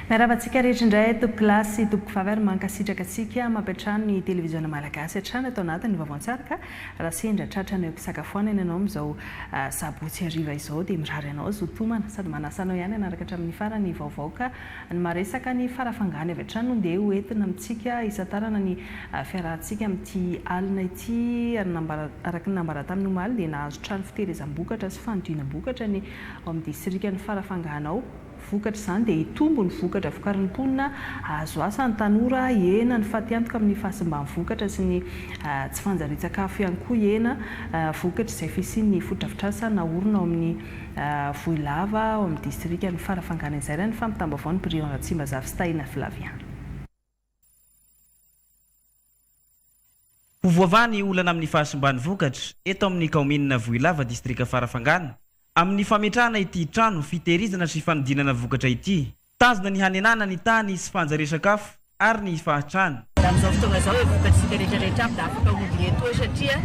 Miaravantsika rehetra indray tompolasy tompoko favary mankasitraka antsika mampiatrano ny televiziona malagasy hatrany atao anatin'ny vaovaon-tsaraka raha sendra tratrany eo mpisakafoanana ianao amin'izao sabotsy hariva izao dia mirary ianao zotomana sady manasanao ihany anaraka hatramin'ny farany vaovaoka ny maresaka ny farafangany avy hatrany no dia hoentina amintsika isantarana ny fiarahantsika amin'ity alina ity araka ny nambara tamin'ny omaly dia nahazo trano fitehirizam-bokatra sy fanodinam-bokatra ny ao amin'ny distrika ny farafanganao vokatra izany dia hitombo ny vokatra vokarin'ny mponina azo asa ny tanora hena ny fatiantoka amin'ny fahasimban'ny vokatra sy ny tsy fanjarian-tsakafo ihany koa hena vokatra izay fisian'ny fotodrafitrasa naorina ao amin'ny Voilava ao amin'ny distrika ny farafangana izay ireny fampitam-baovao ny Birion Ratsimbazavy sy Tahina Filaviana. Hovoavany olana amin'ny fahasimban'ny vokatra eto amin'ny kaominina Voilava distrika farafangana amin'ny fametrahana ity trano fitehirizana sy fanodinana vokatra ity tazona ny hanenana ny tany sy fanjarian-sakafo ary ny fahatrano. Amin'izao fotoana izao vokatr'isika rehetrarehetra aby dia afaka ahodina eto satria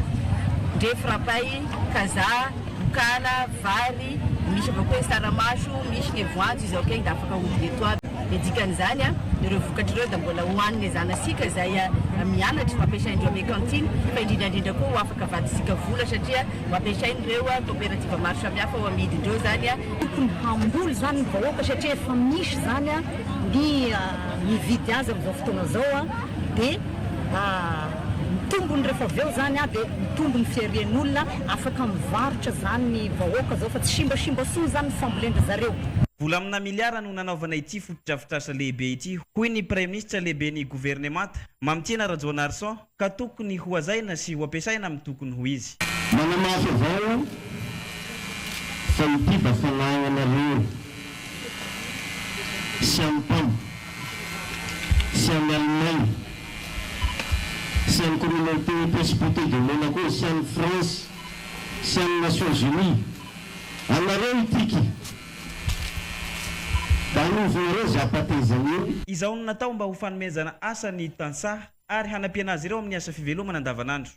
ndre frapay, kazaha, bokana, vary, misy avao koa saramaso, misy ny voanjo izy dia afaka ahodina eto aby. Dikan'izany ireo vokatra ireo dia mbola hohanina zanasika izay mianatra fampiasaindreo amin'ny kantiny fa indrindrandrindra koa ho afaka vadisika vola satria mampiasain'ireo coopérative maro samihafa ho amidindreo zany tokony hamboly zany ny vahoaka satria efa misy zany ny mividy azy amin'izao fotoana zao dia mitombony rehefa avy eo zany dia mitombo ny fiarian'olona afaka mivarotra zany ny vahoaka zao fa tsy simbasimba soa zany ny fambolena zareo. Vola amina miliara no nanaovana ity fotodrafitrasa lehibe ity hoy ny Premier Ministre lehiben'ny gouvernemanta Mamtiana Rajoelina ka tokony ho azaina sy ho ampiasaina amin'ny tokony ho izy. Manamasa izao fa ity bafanagnanareo sy amin'ny PAM sy amin'ny Allemagne sy amin'ny communauté principauté de Monaco sy amin'ny France sy amin'ny Nations Unies anareo itiky izao no natao mba ho fanomezana asa ny tansaha ary hanampiana azy ireo amin'ny asa fivelomana andavanandro.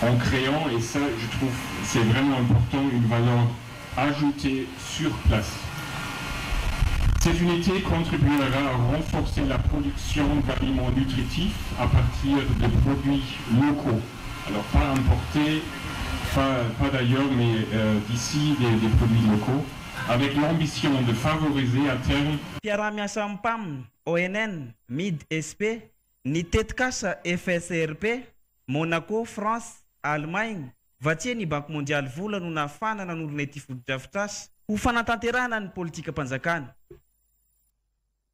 En créant, et ça je trouve c'est vraiment important, une valeur ajoutée sur place. Cette unité contribuera à renforcer la production d'aliments nutritifs à partir de produits locaux. Alors pas importés, pas d'ailleurs, mais d'ici des produits locaux. Avec l'ambition de favoriser à terme Piaramiasa PAM, ONN, MID-SP, ny tetikasa FSRP, Monaco, France, Allemagne, vatie ny Banque mondiale vola no nafanana n'olona ity fotodrafitrasa ho fanatanterahana ny politika mpanjakana.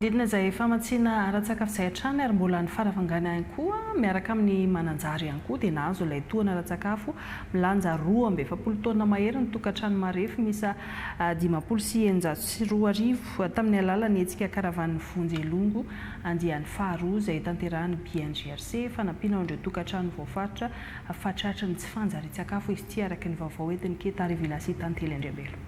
Didina izay famatsiana ara-tsakafo izay hatrany ary mbola ny farafangana ihany koa miaraka amin'ny mananjary ihany koa dia nahazo ilay toana ara-tsakafo milanja 2.7 taona mahery ny tokantrano marefo misa 504 tamin'ny alalan'ny hetsika karavan'ny Vonjelongo andian'ny faharoa izay tanterahany BNGRC fanampiana ao ireo tokantrano voafaritra fatratra ny tsy fanjarian-tsakafo izy ity araka ny vaovao entiny Ketary Vilasy Tantely Andriambelo.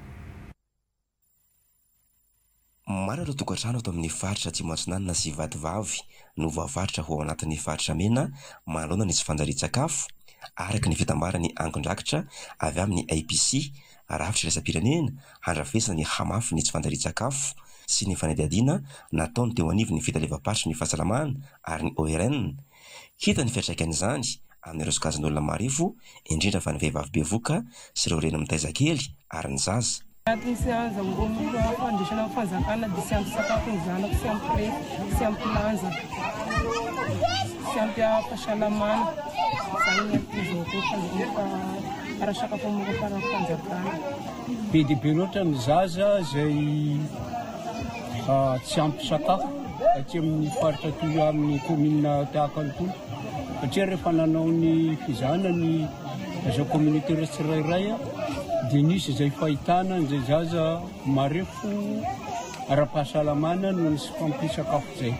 Maro ireo tokantrano ato amin'ny faritra Atsimatsinanana sy Vadivavy no voavaritra ho ao anatin'ny faritra mena manoloana ny tsy fanjarian-tsakafo araka ny fitambarany angon-drakitra avy amin'ny IPC rafitra iraisam-pirenena handravesana ny hamafy ny tsy fanjarian-tsakafo sy ny fanadiadiana nataony teo anivony ny fitalevam-paritra ny fahasalamana ary ny ORN hita ny fiantraikan'izany amin'ireo sokajin'olona marifo indrindra fa ny vehivavy bevoka sy ireo reny mitaizakely ary ny zaza. Anatin'ny seanza mbola fandrisana fanjakana dia sy ampy sakafo ny zanako sy ampy rey sy ampy lanja sy ampy fahasalamana izany izao koa ara-sakafo amin'ny fanjakana. Be dia be loatra ny zaza izay tsy ampy sakafo satria amin'ny faritra toy amin'ny komina tahaka an'itony satria rehefa nanao ny fizanany zao communauté tsirairay dia nisy izay fahitana izay zaza marefo ara-pahasalamana no nisy fampisakafo izay.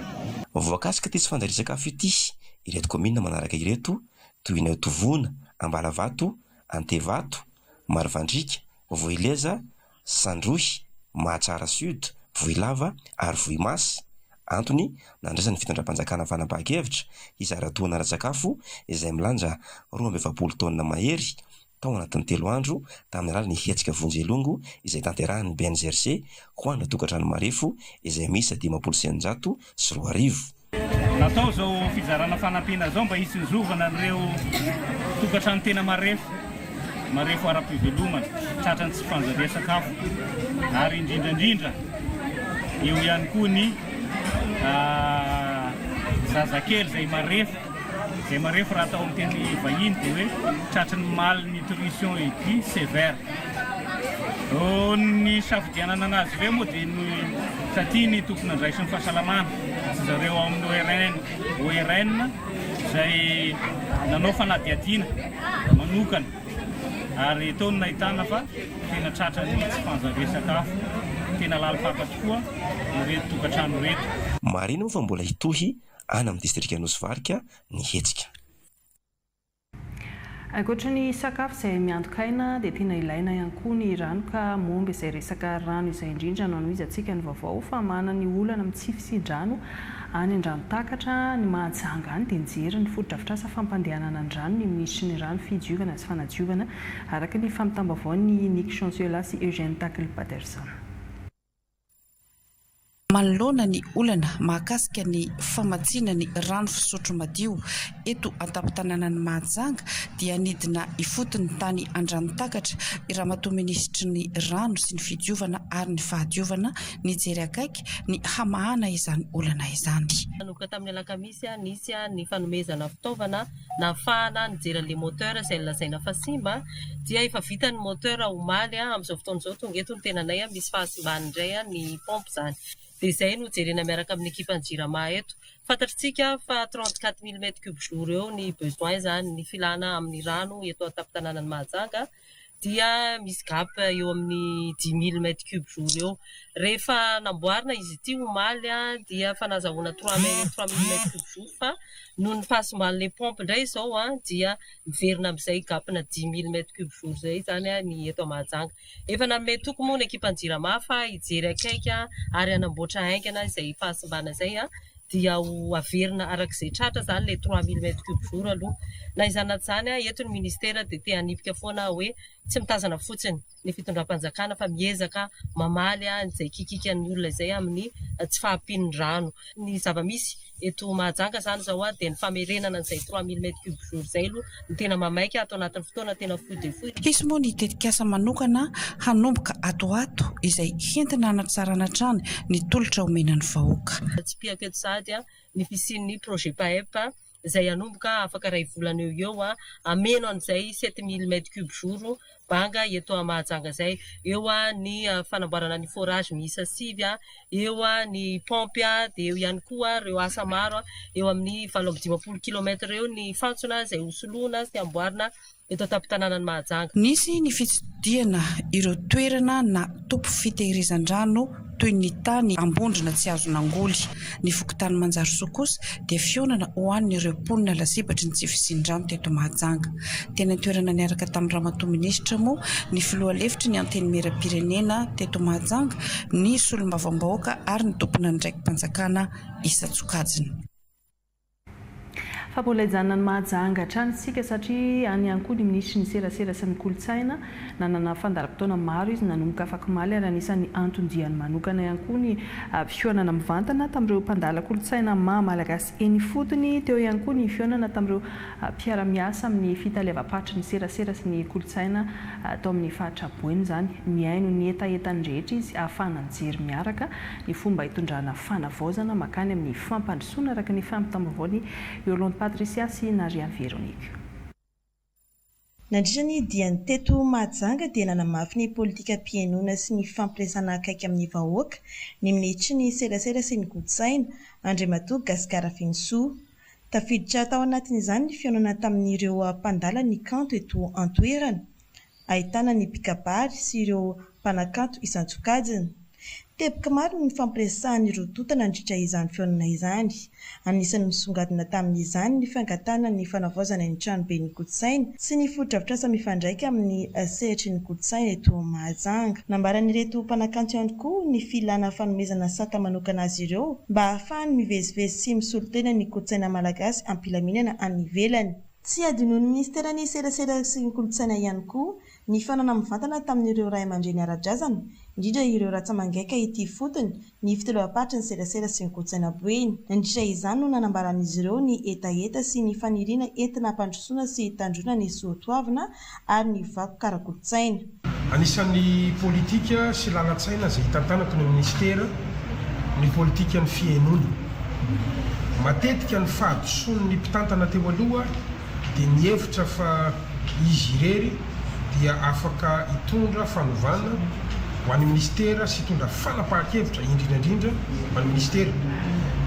Voakasika ty tsy fanjarian-tsakafo ity ireto komina manaraka ireto toy ny Tovona, Ambalavato, Antevato, Marivandrika, Voileza, Sandrohy, Mahatsara Sud, Voilava ary Vohimasy. Antony nandraisany fitondram-panjakana fanapahakevitra izara-toana ara-tsakafo izay milanja 2.7 taona mahery tao anatin'ny 3 andro tamin'ny alalan'ny hetsika vonjelongo izay tanterahan'ny BNGRC ho an'ny tokantrano marefo izay misy 500 sy 4,000. Natao zao fizarana fanampiana zao mba hisizovana ireo tokantrano tena marefo ara-pivelomana tratrany tsy fanjaria sakafo ary indrindrandrindra eo ihany koa ny zazakely zay marefo raha atao amin'ny teny vahiny dia hoe tratrany malnutrition aiguë sévère. Ny safidianana anazy ireo moa dia satria ny tompony andraisin'ny fahasalamana sy zareo amin'ny ORN izay nanao fanadiadiana manokana ary taony nahitana fa tena tratrany tsy fanjavia sakafo tena lalipaka tokoa ireto tokantrano reto. Marina fa mbola hitohy any amin'ny distrika Nosy-Varika ny hetsika. Ankoatra ny sakafo izay miantokaina dia tena ilaina ihany koa ny rano ka momba izay resaka rano izay indrindra no anoizintsika ny vaovao fa mana ny olana mitsifitsin-drano any an-drano takatra ny Mahajanga any dia nijery ny foto-drafitrasa fampandehanana ny rano ny misy ny rano fidiovana sy fanadiovana araka ny famitamba-bao ny Nick Chancela sy Eugène Tacle Patterson. Manoloana ny olana mahakasika ny famatsiana ny rano fisotro madio eto an-tampon-tanànan'ny Mahajanga dia nidina ifotony tany an-drano takatra i ramatoa minisitry ny rano sy ny fidiovana ary ny fahadiovana nijery akaiky ny hamahana izany olana izany. Nanomboka tamin'ny alakamisy nisy ny fanomezana fitaovana nahafahana nijery le moteur izay lazaina fa simba dia efa vita ny moteur omaly amin'izao fotoana izao tonga eto ny tenanay misy fahasimbany indray ny pompe zany. Dia izay no jerena miaraka amin'ny ekipa Jirama eto. Fantatritsika fa 34 000 m3 jour eo ny besoin zany ny filana amin'ny rano eto an-tampon-tanànan'ny Mahajanga dia misy gap eo amin'ny 10 000 m3 jour eo. Rehefa namboarina izy ity omaly dia fa nazahoana 3 000 m3 jour fa noho ny fahasimban'ilay pompe indray izao dia miverina amin'izay gapina 10 000 m3 jour zay zany ny eto Mahajanga. Efa nanome toko moa ny ekipa Jirama fa hijery akaiky ary anamboatra haingana izay fahasimbana izay dia ho averina arak'izay tratra zany le 3 000 m3 jour aloha. Na izany zany eto ny ministera dia te hanipika foana hoe tsy mitazana fotsiny ny fitondram-panjakana fa miezaka mamaly izay kikika ny olona izay amin'ny tsy fahampian'ny rano. Ny zava-misy eto Mahajanga zany zao dia ny famerenana izay 3 000 m3 jour zay aloha ny tena mamaika atao anatin'ny fotoana tena fohy dia fohy. Hisy moa ny tetikasa manokana hanomboka atoato izay hentina hanatsarana trano ny tolotra omenan'ny vahoaka. Tsy piaka eto sady ny fisian'ny projet PAEP izay anomboka afaka ray volana eo ameno an'izay 7 000 m3 jour banga eto Mahajanga zay. Eo ny fanamboarana ny forage miisa 5 eo ny pompe dia eo ihany koa ireo asa maro eo amin'ny 7 km eo ny fantsona izay hosoloana sy amboarina eto an-tampon-tanànan'ny Mahajanga. Nisy ny fitsidiana ireo toerana na topo fitehirizan-drano toy ny tany ambondrina tsy azon'angoly. Ny fokotany Manjarisoa kosa dia fionana ho an'ireo mponina lazibatry ny tsy fisian-drano teto Mahajanga. Tena toerana niaraka tamin'ny ramatoa minisitra moa ny filoha lefitry ny anteny mera-pirenena teto Mahajanga ny solombavam-bahoaka ary ny tompona ndraiky mpanjakana Isa-Tsokajiny. Fa mbola hijanona ny Mahajanga hatrany isika satria any ihany koa ny minisitry ny serasera sy ny kolontsaina nanana fandaharam-potoana maro izy nanomboka afaky-maly ary anisan'ny anton-diany manokana ihany koa ny fionana mivantana tamin'ireo mpandala kolontsaina maha-malagasy eny fotony. Teo ihany koa ny fionana tamin'ireo mpiara-miasa amin'ny fitalevam-patry ny serasera sy ny kolontsaina atao amin'ny fahatraboeny zany miaino ny etaetany rehetra izy ahafahana mijery miaraka ny fomba hitondrana fanavaozana makany amin'ny fampandrosoana araka ny famitambavao Yolande Patricia sy Naria Véronique. Nandritra ny diany teto Mahajanga dia nanamafy ny politika mpihainoana sy ny fampiresana akaiky amin'ny vahoaka ny ministry ny serasera sy ny kolontsaina Andriamatoa Gaspard Finso. Tafiditra tao anatin'izany ny fionana tamin'ireo mpandala ny kanto eto an-toerana, ahitana ny mpikabary sy ireo mpanakanto isan-tsokajiny. Teboka maro ny fampiresahan'ireo tota nandritra izany fionana izany. Anisan'ny misongadina tamin'izany ny fangatana ny fanavaozana ny tranobe ny kolontsaina sy ny foto-drafitrasa mifandraika amin'ny sehitry ny kolontsaina eto Mahajanga. Nambaran'ireto mpanakanto ihany koa ny filana fanomezana sata manokana azy ireo mba ahafahany mivezivezy sy misolotena ny kolontsaina malagasy ampilaminana any ivelany. Tsy adinoan'ny ministera ny serasera sy ny kolontsaina ihany koa ny fanana mivantana tamin'ireo ray aman-dreny ara-drazana, indrindra ireo ratsa-mangaika ity fotony ny fitoloam-patra ny serasera sy ny kolontsaina boeny. Nandritra izany no nanambaran'izy ireo ny etaeta sy ny faniriana entina hampandrosoana sy tandrona ny soatoavina ary ny vakoka ara-kolontsaina. Anisan'ny politika sy lalan-tsaina izay hitantanako ny ministera ny politika ny fihainoana. Matetika ny fahadisoany ny mpitantana teo aloha dia nihevitra fa izy irery dia afaka hitondra fanovana ho an'ny ministera sy hitondra fanapahan-kevitra indrindrandrindra ho an'ny ministera.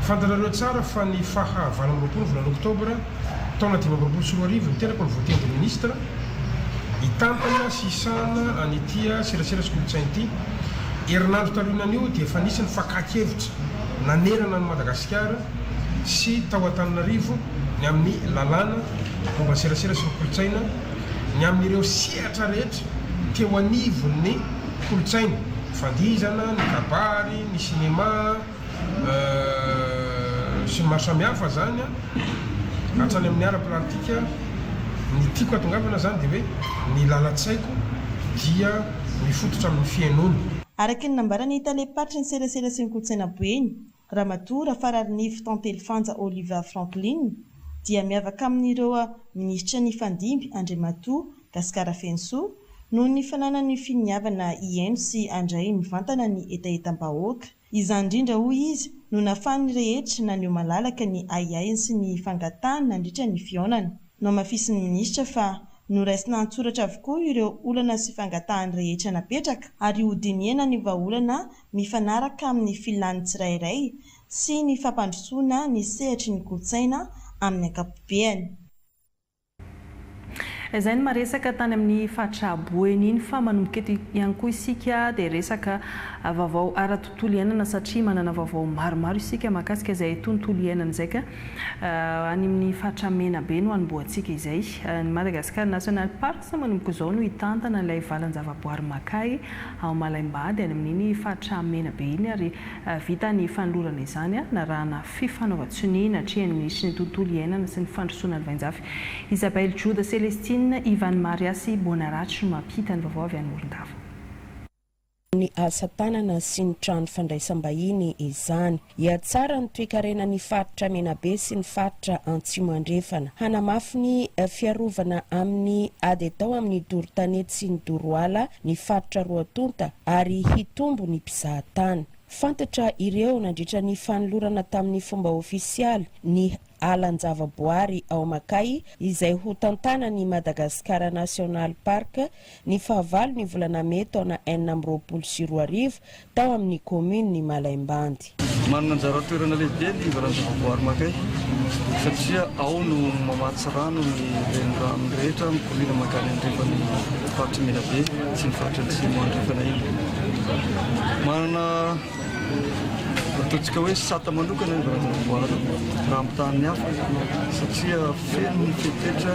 Fantanareo tsara fa ny faha 20 volana oktobra taona 2024 ny tenako ny voatenin'ny ministra hitantana sy hisana an'ity serasera sy kolontsaina ity. Herinandro talohanan'io dia efa nisy ny fakakevitra nanerana ny Madagasikara sy tao Antananarivo ny amin'ny lalàna momba serasera sy ny kolontsaina, ny amin'ireo sehatra rehetra teo anivon'ny kolontsaina, fandizana, ny kabary, ny sinema sy ny maro samihafa zany hatrany amin'ny ara-polatika. Ny tiako atongavana zany dia hoe ny lalan-tsaiko dia mifototra amin'ny fihainoana. Araka ny nambarany talepatry ny serasera sy ny kolontsaina boeny, Ramatoa Rafararinify Tantely Fanja Oliver Franklin dia miavaka amin'ireo ministra ny fandimby Andriamatoa Gaskara Fenso noho ny fananany finiavana ihaino sy andray mivantana ny etaetam-bahoaka. Izany indrindra hoy izy no nafany rehetra na ny malalaka ny aiainy sy ny fangatahana nandritra ny fionana. No mafisin'ny ministra fa noraisina antsoratra avokoa ireo olana sy fangatahany rehetra napetraka ary hodiniana ny vahaolana mifanaraka amin'ny filan'ny tsirairay sy ny fampandrosoana ny sehatry ny kolontsaina amin'ny ankapobeny. Izay ny maresaka tany amin'ny fatra boeny iny fa manomboka eto ihany koa isika dia resaka vaovao ara-tontolo iainana satria manana vaovao maromaro isika mahakasika izay tontolo iainana izay ka any amin'ny fatra mena be no anomboantsika izay. Ny Madagascar National Park sa manomboka izao no hitantana ilay valan-javaboary Makay ao Malaimbady any amin'iny fatra mena be iny ary vita ny fanolorana izany narahana fifanaovan-tsoniana hatrehany ministry ny tontolo iainana sy ny fandrosoana Vainjafy Isabelle Jouda Celestine Ivan Mariasy Bonaratry no mampita ny vaovao avy any Morondava. Ny asa tanana sy ny trano fandraisam-bahiny izany hiatsara ny toe-karena ny faritra Menabe sy ny faritra Antsimo Andrefana, hanamafy ny fiarovana amin'ny ady atao amin'ny doro-tanety sy ny doroala ny faritra Roatonta ary hitombo ny mpizahatany. Fantatra ireo nandritra ny fanolorana tamin'ny fomba ofisialy ny alan-javaboary ao Makay izay ho tantana ny Madagascar National Park ny fahavalo ny volana May taona 2024 tao amin'ny commune ny Malaimbady. Manana anjara toerana lehibe ny valan-javaboary Makay satria ao no mamatsy rano ny renirano rehetra mikorina makany andrefany faritra Menabe sy ny faritra Antsimo Andrefana iny. Manana ataontsika hoe sata manokana ny valan-javaboary raha amin'ny tany hafa satria feno ny fepetra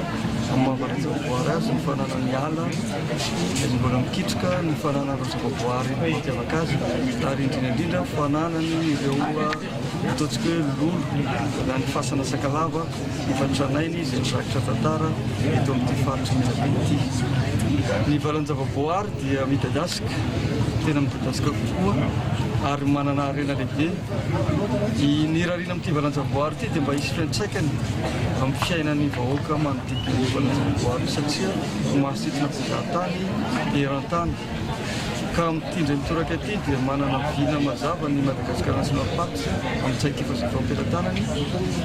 amin'ny valan-javaboary azy ny fanana ny ala ny mbola mikitroka ny fanana ny zavaboary mampiavaka azy ary indrindrandrindra fananany ireo ataontsika hoe lolo na ny fasana sakalava ifatranainy izay mirakitra tantara eto amin'ity faritra Menabe ity. Ny valan-javaboary dia midadasika tena midadasika kokoa ary manana harena lehibe. Ny rarina amin'ity valan-javaboary ity dia mba hisy fiantraikany amin'ny fiainan'ny vahoaka manodidina ny valan-javaboary satria mahasitrana mpizahatany eran-tany. Ka mitindra mitoraka ity dia manana vina mazava ny Madagascar National Park amin'ny tsaik'efa sy fampelantanany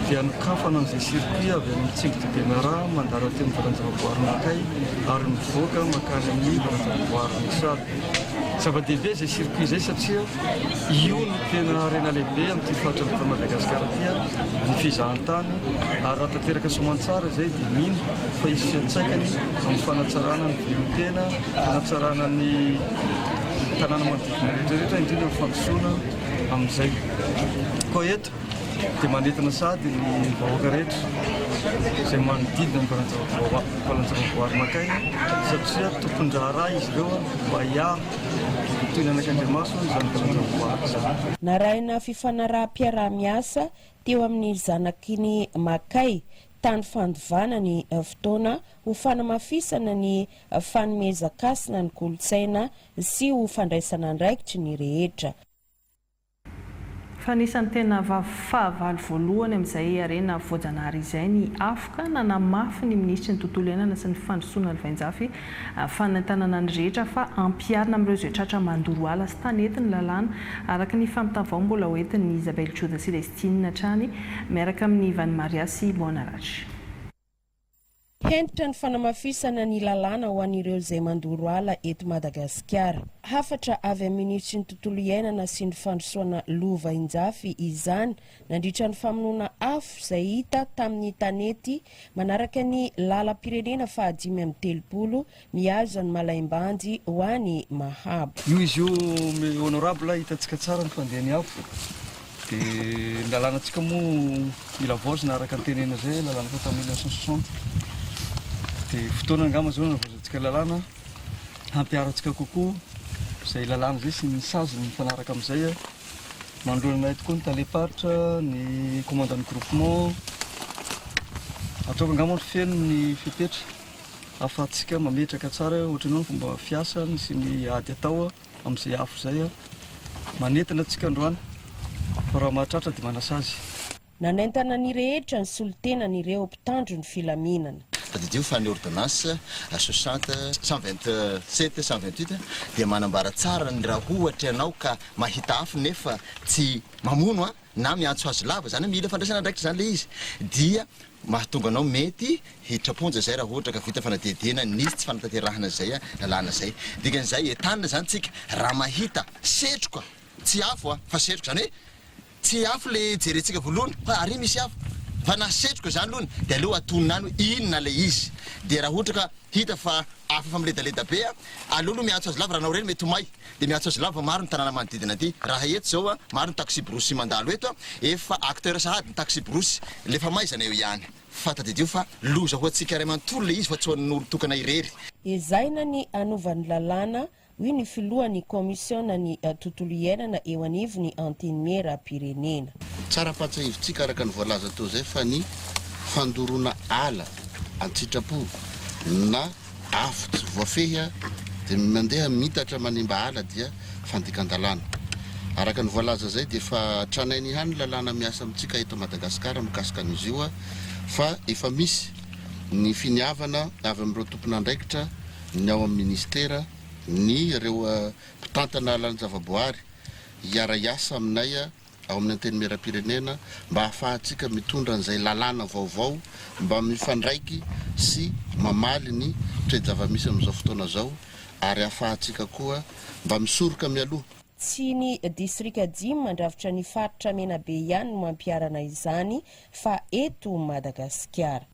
dia nokafana an'izay circuit avy amin'ny Tsingy de Bemaraha mandara teo amin'ny valan-javaboary Makay ary mivoaka makany amin'ny valan-javaboary Misala. Zava-dehibe izay circuit izay satria io no tena harena lehibe amin'ity faritra Madagasikara ity ny fizahan-tany ary raha tanteraka soamantsara izay dia mino fa hisy fiantraikany amin'ny fanatsarana ny vilon-tena, fanatsarana ny tanàna manodidina rehetrarehetra indrindra ny fandrosoana amin'izay. Koa eto dia manentana sady ny vahoaka rehetra izay manodidina ny valan-javaboary Makay satria tompon-draharaha izy ireo mba hiaro toy ny anak'Andriamaso izany valan-javaboary izany. Narahina fifanaraha-piarah-miasa teo amin'ny zanaky ny Makay tany fandovana ny fotoana ho fanamafisana ny fanomezakasina ny kolotsaina sy ho fandraisana andraikitry ny rehetra. Fa nisan'ny tena fahavalo voalohany amin'izay arena voajanahary izay ny afoka nanamafy ny ministry ny tontolo iainana sy ny fandrosoana ny vainjafy fanentanana ny rehetra fa ampiarina amin'ireo izay tratra mandoro ala sy tanety ny lalàna araka ny famitavao mbola hoentin'ny Isabelle Tsoda Celestine Trany miaraka amin'ny Ivan Maria sy Bonarach. Hentitra ny fanamafisana ny lalàna ho an'ireo izay mandoro ala eto Madagasikara. Hafatra avy amin'ny ministry ny tontolo iainana sy ny fandrosoana lova injafy izany nandritra ny famonoana afo izay hita tamin'ny tanety manaraka ny lalam-pirenena fa 530 mihazo ny malaimbandy ho any Mahabo. Io izy io honorable hitantsika tsara ny fandehany afo. Dia ny lalànantsika moa mila vaozina araka ny tenena izay lalàna fa tamin'ny 1960. Dia fotoana angamba zao navaozantsika lalàna hampiaratsika kokoa izay lalàna izay sy ny sazy ny mifanaraka amin'izay mandroana tokoa ny taleparitra ny commandant groupement ataoko angamba ny feno ny fepetra afahantsika mametraka tsara ohatranao ny fomba fiasany sy ny ady atao amin'izay afo izay manentana antsika androany fa raha mahatratra dia manasazy. Nanentana ny rehetra ny solotenan'ireo mpitandro ny filaminana. Tadidio fa ny ordonnance 60 127 128 dia manambara tsara ny raha ohatra ianao ka mahita afo nefa tsy mamono na miantso azy lava zany mila fandraisana ndraiky zany le izy dia mahatonga anao mety hitraponja zay raha ohatra ka vita fanadihadiana nisy tsy fanatanterahana zay lalàna zay dikan'izay etanina zany tsika raha mahita setroka tsy afo fa setroka zany hoe tsy afo le jerentsika voalohany fa ary misy afo fa nasetroka zany lohany dia aloha atonina any inona le izy dia raha ohatra ka hita fa afo fa miledaleda be aloha miantso azy lava raha nao reny mety homay dia miantso azy lava maro ny tanàna manodidina aty raha eto zao maro ny taxi brosy mandalo eto efa acteur sahady ny taxi brosy lefa maizana eo ihany fa tadidio fa loza ho antsika ray manontolo le izy fa tsy hoan'olo tokana irery. Ezaina ny anovan'ny lalàna hoy ny filohan'ny komisiona ny tontolo iainana eo anivony Antenimie raha-pirenena. Tsara patsahivitsika araka ny voalaza tao zay fa ny fandorona ala an-tsitrapo na afo tsy voafehy dia mandeha mitatra manimba ala dia fandikan-dalàna. Araka ny voalaza zay dia fa tranainy ihany lalàna miasa amintsika eto Madagasikara mikasika an'izy io fa efa misy ny finiavana avy amin'ireo tompon'andraikitra ny ao amin'ny ministera ny ireo mpitantana alan'ny zavaboary hiara-iasa aminay ao amin'ny Antenimie raha-pirenena mba hahafahantsika mitondra an'izay lalàna vaovao mba mifandraiky sy mamaly ny toe-java-misy amin'izao fotoana zao ary hahafahantsika koa mba misoroka mialoha. Tsy ny distrika dimy mandravitra ny faritra Menabe ihany no mampiarana izany fa eto Madagasikara.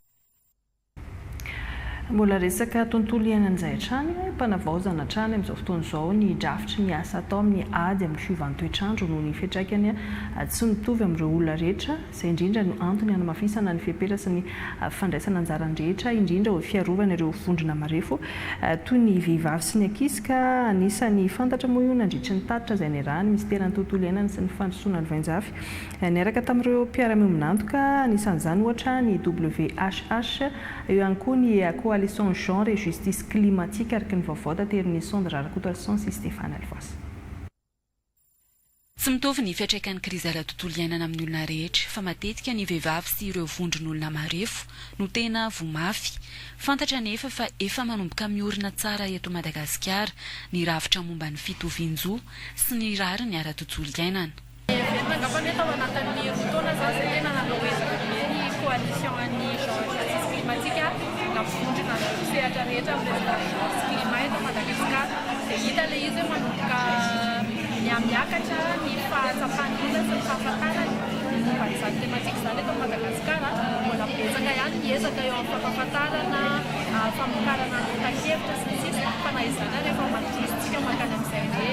Mbola resaka tontolo iainan'izay hatrany mpanavaozana hatrany amin'izao fotoana izao ny drafitry ny asa atao amin'ny ady amin'ny fiovantoetrandro noho ny fiantraikany tsy mitovy amin'ireo olona rehetra izay indrindra no antony hanamafisana ny fiapetra sy ny fandraisana anjarany rehetra indrindra ho fiarovana ireo vondrona marefo toy ny vehivavy sy ny ankizy ka anisan'ny fantatra moa io nandritry ny tatitra izay niarahany ministeran'ny tontolo iainana sy ny fandrosoana ny vainjafy niaraka tamin'ireo mpiara-miombonantoka anisan'izany ohatra ny WHH eo ihany koa ny coalition genre et justice climatique araka ny vaovao taterin'ny sonde Rakotoson sy Stéphane Alphonse. Tsy mitovy ny fiantraikan'ny krizy ara-tontolo iainana amin'ny olona rehetra fa matetika ny vehivavy sy ireo vondron'olona marefo no tena vomafy. Fantatra nefa fa efa manomboka miorina tsara eto Madagasikara ny ravitra momba ny fitovian-jo sy ny rary ny ara-tontolo iainana. Vondrona sehatra rehetra amin'ny klima eto Madagasikara dia hita le izy manomboka miakatra ny fahatsapany olona sy ny fahafantarany momba izany tematika izany eto Madagasikara mbola betsaka ihany miezaka eo amin'ny fampahafantarana famokarana ny takevitra sy ny sisa fa na izany rehefa mandrisitsika makany amin'izay hoe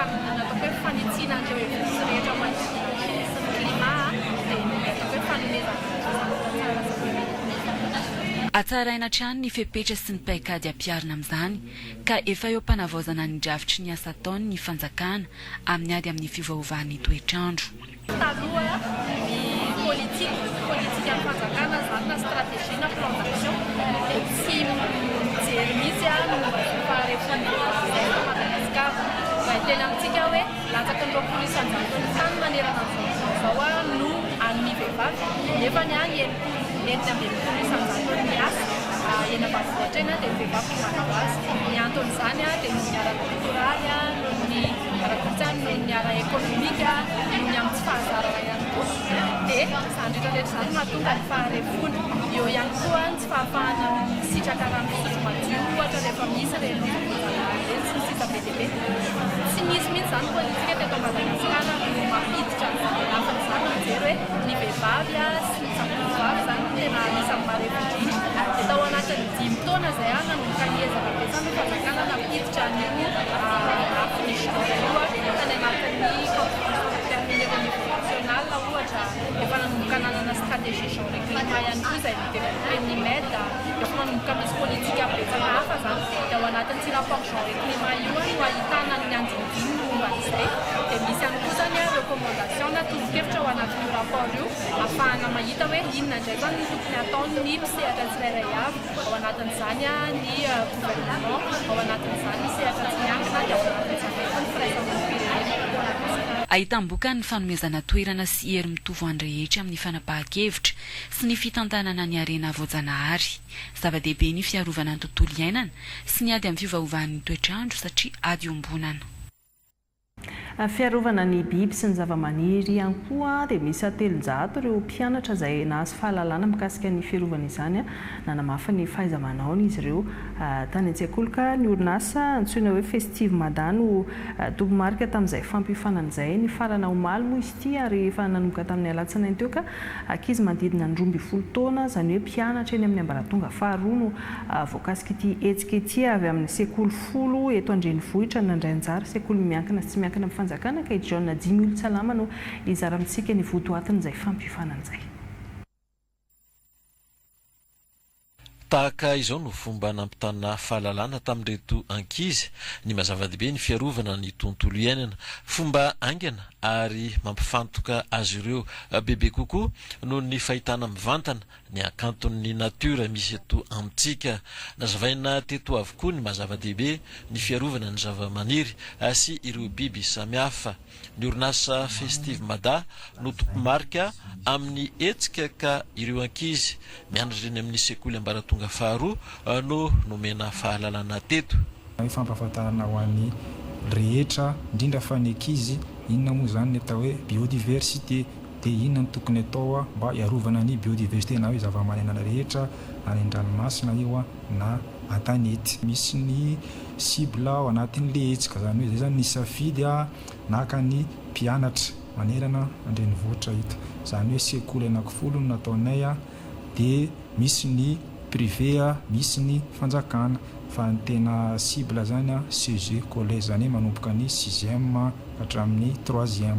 ataoko hoe fanitsiana an'ireo hevisy rehetra mandrisy sy ny klima dia ataoko hoe fanomezana Atsaraina trano ny fiapetra sy ny paikady ampiarina amin'izany ka efa eo mpanavaozana ny drafitry ny asa ataony ny fanjakana amin'ny ady amin'ny fivaovan'ny toetrandro. Taloha ny politika ny fanjakana zany stratégie na plan d'action dia tsy mijery mihitsy momba faharefon'izay Madagasikara fa tena amintsika hoe latsaka ny roapolo isanjaton'ny tany manerana zao no an'ny vehivavy nefa ny any enina amby roapolo isanjaton'ny asa eny ambanivohitra eny dia ny vehivavy malagasy ny anton'izany dia ny ara-kulturaly noho ny ara-kolontsainy noho ny ara-ekonomika noho ny amin'ny tsy fahazarana ihany koa dia izany rehetrarehetra izany mahatonga ny faharefona eo ihany koa ny tsy fahafahana misitraka raha misotro madio ohatra rehefa misy rehefa sy sisa be dia be tsy misy mihitsy izany politika teto Madagasikara no mampiditra afan'izany mijery hoe ny vehivavy sy ny sakovavy izany tena anisan'ny marefo indrindra dia tao anatin'ny 10 taona izay nanomboka niezaka besany fanjakana nampiditra an'io afinition io tany anatin'ny terminé au niveau national ohatra efa nanomboka nanana stratégie genre climat ihany koa izay développé ny MED efa nanomboka misy politika betsaka hafa izany dia ao anatin'ity rapport genre climat io no ahitana ny andinidiny momba an'izay dia misy ihany koa zany recommandation natoronkevitra ao anatin'io rapport io ahafahana mahita hoe inona indray zany ny tokony ataony mpisehatra tsirairay avy ao anatin'izany ny gouvernement ao anatin'izany ny sehatra tsy miankina dia ao anatin'izany ny firaisamonim-pirenena ahitam-boka ny fanomezana toerana sy hery mitovy ho any rehetra amin'ny fanapahan-kevitra sy ny fitantanana ny harena voajanahary zava-dehibe ny fiarovana ny tontolo iainana sy ny ady amin'ny fiovaovan'ny toetrandro satria ady ombonana fiarovana ny biby sy ny zavamaniry ihany koa dia misy 300 ireo mpianatra izay nahazo fahalalana mikasika ny fiarovana izany nanamafy ny fahaiza-manaony izy ireo tany an-tsekoly ka ny orinasa antsoina hoe Festive Mada no dobo-marika tamin'izay fampihofanana izay ny farana omaly moa izy ity ary efa nanomboka tamin'ny alatsinainy teo ka ankizy manodidina ny 12 taona izany hoe mpianatra eny amin'ny ambaratonga faharoa no voakasika ity hetsika ity avy amin'ny sekoly 10 eto Andrenivohitra Nandrianjara sekoly miankina sy tsy miankina amin'ny fanjakana ka John Dimy Salama no izara amintsika ny votoatin'izay fampihofanana izay. Tahaka izao no fomba nampitana fahalalana tamin'ireto ankizy ny mazava-dehibe ny fiarovana ny tontolo iainana fomba aingana ary mampifantoka azy ireo bebe kokoa noho ny fahitana mivantana ny akanton'ny natiora misy eto amintsika nazavaina teto avokoa ny mazava-dehibe ny fiarovana ny zava-maniry sy ireo biby samihafa ny orinasa Festive Mada no tompo-marika amin'ny hetsika ka ireo ankizy mianatra eny amin'ny sekoly ambaratonga faharoa no nomena fahalalana teto. Fampahafantarana ho an'ny rehetra indrindra fa ny ankizy inona moa zany ny atao hoe biodiversité dia inona ny tokony atao mba hiarovana ny biodiversité na hoe zava-mananana rehetra any an-dranomasina io na an-tanety. Misy ny cible ao anatin'le hetsika zany hoe zay zany ny safidy naka ny mpianatra manerana Andrenivohitra ito zany hoe sekoly anankifolo no nataonay dia misy ny privé misy ny fanjakana fa ny tena cible zany CG collège zany manomboka ny 6e hatramin'ny 3e.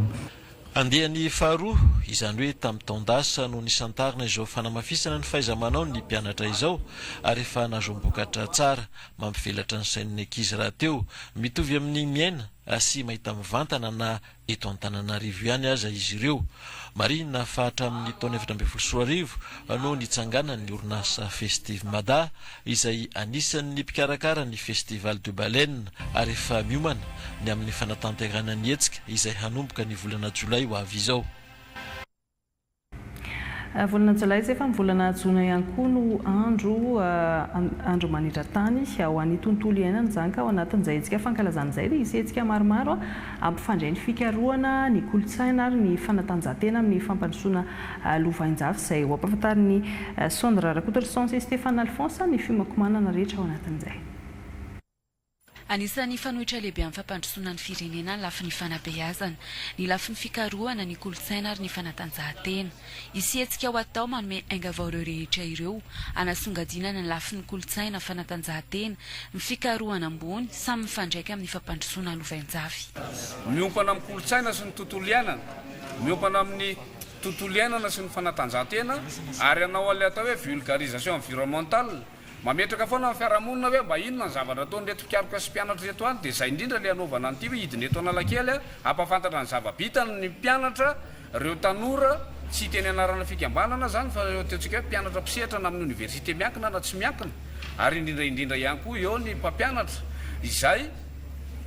Andehan'ny faharoa izany hoe tamin'ny taondasa no nisantarina izao fanamafisana ny fahaiza-manao ny mpianatra izao ary efa nazombokatra tsara mampivelatra ny sain'ny ankizy raha teo mitovy amin'ny miaina sy mahita mivantana na eto Antananarivo ihany aza izy ireo. Marina fa hatramin'ny taona 2014 no nitsangana ny orinasa Festive Mada izay anisan'ny mpikarakara ny Festival de Baleine ary efa miomana ny amin'ny fanatanterana ny hetsika izay hanomboka ny volana Jolay ho avy izao. Volana Jolay izay fa ny volana Jona ihany koa no andro manidra-tany ho an'ny tontolo iainana izany ka ao anatin'izay hetsika fankalazana izay dia isy hetsika maromaro ampifandray ny fikarohana ny kolontsaina ary ny fanatanjahantena amin'ny fampandrosoana lovain-jafy izay ho ampahafantarin'ny Sondra Rakotorsson sy Stéphane Alphonse ny fiomankomanana rehetra ao anatin'izay. Anisan'ny fanohitra lehibe amin'ny fampandrosoana ny firenena ny lafiny fanabeazana, ny lafiny fikarohana ny kolontsaina ary ny fanatanjahantena. Isy hetsika ho atao manome aingavao ireo rehetra ireo, anasongadinana ny lafiny kolontsaina fanatanjahantena, ny fikarohana ambony samy mifandraika amin'ny fampandrosoana lovain-jafy. Miompana amin'ny kolontsaina sy ny tontolo iainana, miompana amin'ny tontolo iainana sy ny fanatanjahantena ary anao ilay atao hoe vulgarisation environnementale. Mametraka foana amin'ny fiarahamonina hoe mba inona ny zavatra ataony reto mpikaroka sy mpianatra reto any dia izay indrindra ilay anaovana an'ity hoe hidina eto Analakely ampahafantatra ny zava-bitany ny mpianatra, ireo tanora tsy teny anarana fikambanana zany fa teotsika hoe mpianatra mpisehatra amin'ny université miankina na tsy miankina ary indrindraindrindra ihany koa eo ny mpampianatra izay